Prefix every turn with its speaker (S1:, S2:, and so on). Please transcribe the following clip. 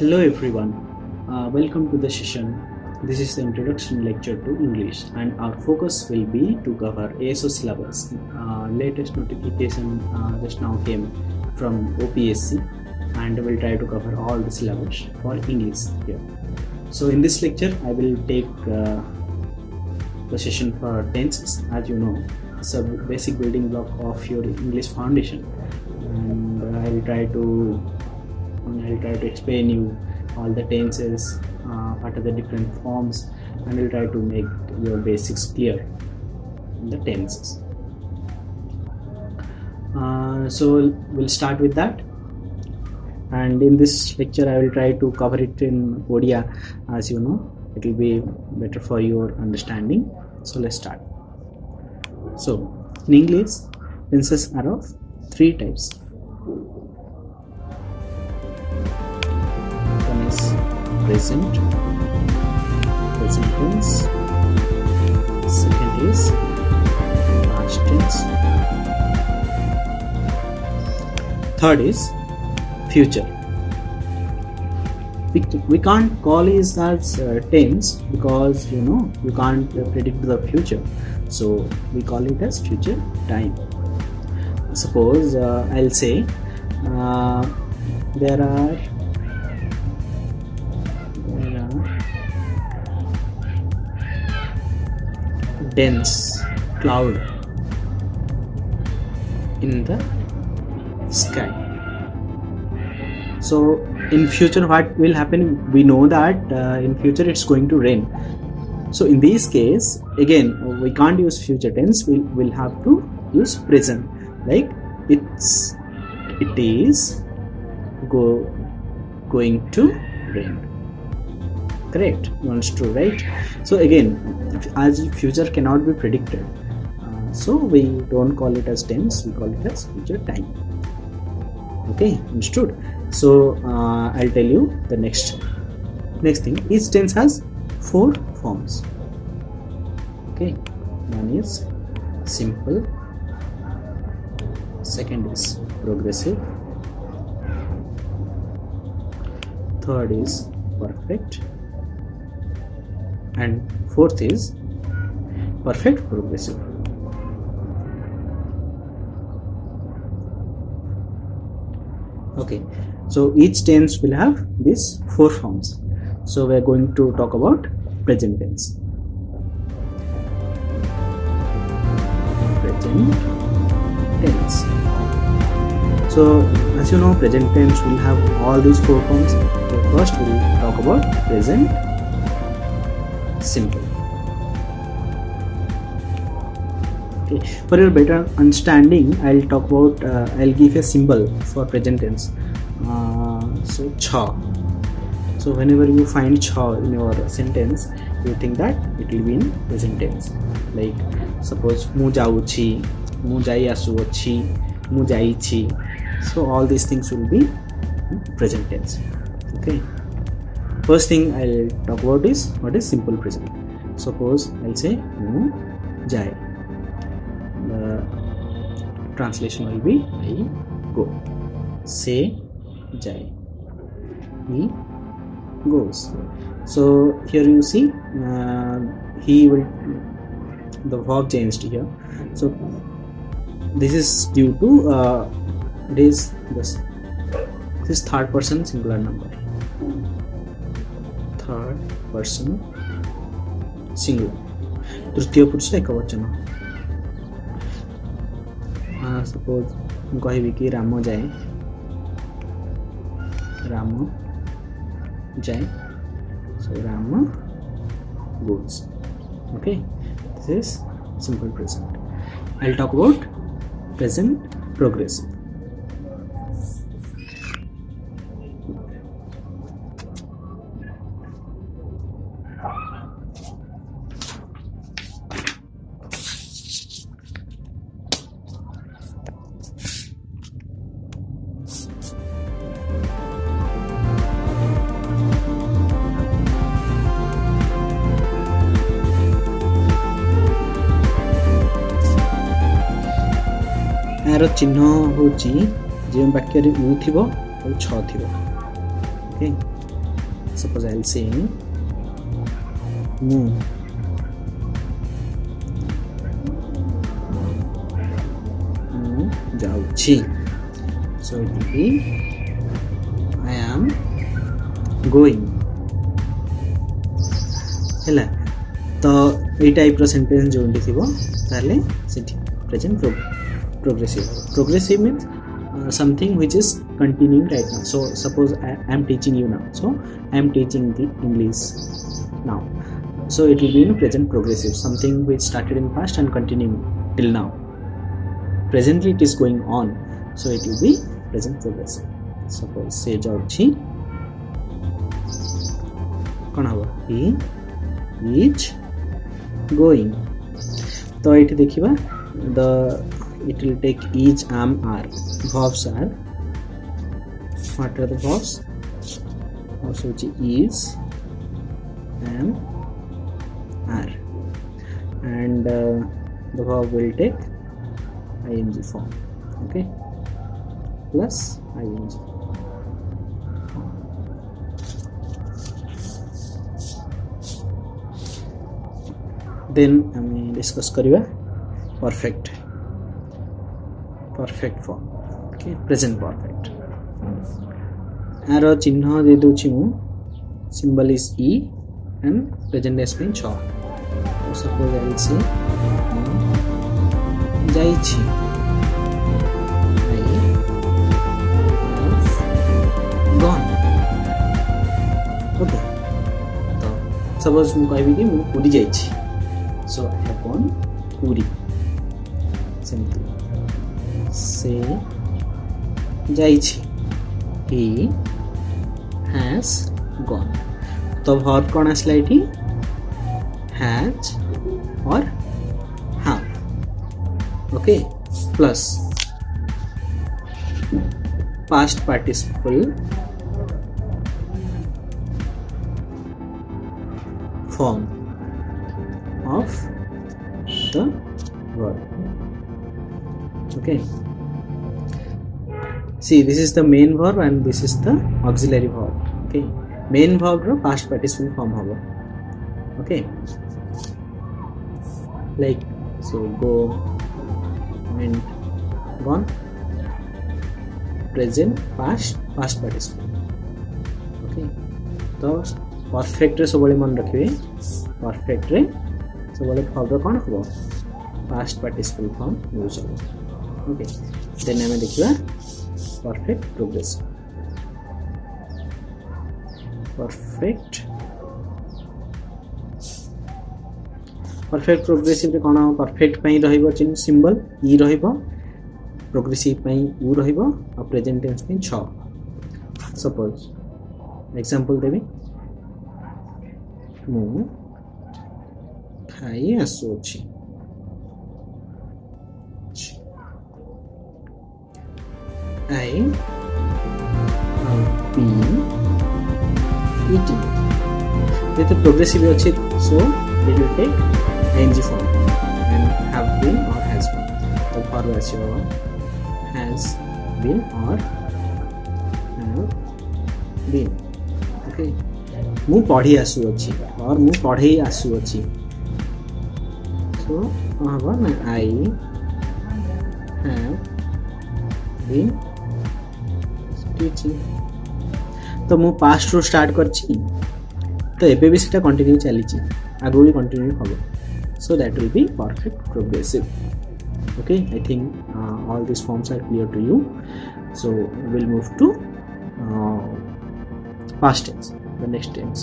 S1: Hello everyone, welcome to the session. This is the introduction lecture to English and our focus will be to cover ASO syllabus. Latest notification just now came from OPSC and we'll try to cover all the syllabus for English here. So in this lecture I will take the session for tenses. As you know, it's a basic building block of your English foundation, and I will try to explain you all the tenses, what are the different forms, and I'll try to make your basics clear in the tenses. So we'll start with that, and in this lecture I will try to cover it in Odia. As you know, it will be better for your understanding. So let's start. So in English, tenses are of three types. One is present tense, second is past tense, third is future. We can't call it as tense because you can't predict the future, so we call it as future time. Suppose I'll say there are dense cloud in the sky. So in future what will happen? We know that in future it's going to rain. So in this case, again, we can't use future tense. We'll have to use present, like it is going to rain. Correct? It's true, right? So again, as future cannot be predicted, so we don't call it as tense, we call it as future time. Okay, understood? So I'll tell you the next thing. Each tense has four forms. Okay, one is simple, second is progressive, third is perfect, and fourth is perfect progressive. Okay, so each tense will have these four forms. So we are going to talk about present tense. Present tense. So as you know, present tense will have all these four forms. So first we will talk about present simple. Okay, for your better understanding, I'll talk about I'll give a symbol for present tense. So cha. So whenever you find cha in your sentence, you think that it will be in present tense. Like suppose mu jauchi, mu jai asuochi, mu jaichi. So all these things will be present tense. Okay. First thing I'll talk about is what is simple present. Suppose I'll say mu jai. The translation will be I go. Say jai. He goes. So here you see he will, the verb changed here. So this is due to this is third person singular number. Third person singular. तृतीय पुरुष एकवचन. Suppose कहबी कि राम जाए, राम जाए, so Rama goes. Okay, this is simple present. I'll talk about present progressive. यार चिन्ह हूँ जो वाक्य उ थी छ थी. Okay, suppose I'll say mu jauchi, so it will be I am going हैला तो ये टाइप रो सेंटेंस जोंडी थिबो ताले सेठी present progressive means something which is continuing right now. So suppose I am teaching you now, so I am teaching the English now, so it will be in present progressive, something which started in past and continuing till now. Presently it is going on, so it will be present progressive. Suppose say jauchi kon habo he is going, तो ये देखिबा the it will take is, am, are. Verbs are, what are the verbs? Also is, am, are, and the verb will take ing form, okay, plus ing. Then आम discuss करिबा perfect form, okay, present perfect. आरो चिन्ह दे दोछि मु, symbol is E and present tense पे छ. Suppose I say जाइछि, आई गॉन, ओके. तो सपोज मु कहबी कि मु पुरी जाइछि, so I have gone Puri. Simply say jaichi, he has gone. तो verb कौन आसला इठी, has और have, okay, plus past participle form of the verb, okay. See, this is the main verb and this is the auxiliary verb, okay. Main verb ro past participle form hobo, okay, like so go and gone, present past participle, okay. तो perfect रे सबले मन रखिबे, perfect रे सबले form कौन हो, past participle form use हो, okay. Then हमें देखिबा परफेक्ट प्रोग्रेसिव. परफेक्ट प्रोग्रेसिव रे कोन हो, परफेक्ट पई रहइबो चिन्ह सिंबल ई रहइबो, प्रोग्रेसिव पई उ रहइबो और प्रेजेंट टेंस पई छ. सपोज एग्जांपल देबी, मु खाई आसुछि, I have been eating. This is progressive अच्छी, so it will take ing form and have been or has been. तो verb आसियो has been or have been, okay. मु पढ़ी आसुछि और मु पढ़ेई आसुछि, so हवा ना I have been teaching. तो मु पास्ट रो स्टार्ट करछि, तो एबे भी सेटा कंटिन्यू चलीछि, आगो भी कंटिन्यू होबो, so that will be perfect progressive, okay. I think all these forms are clear to you, so we'll move to past tense, the next tense.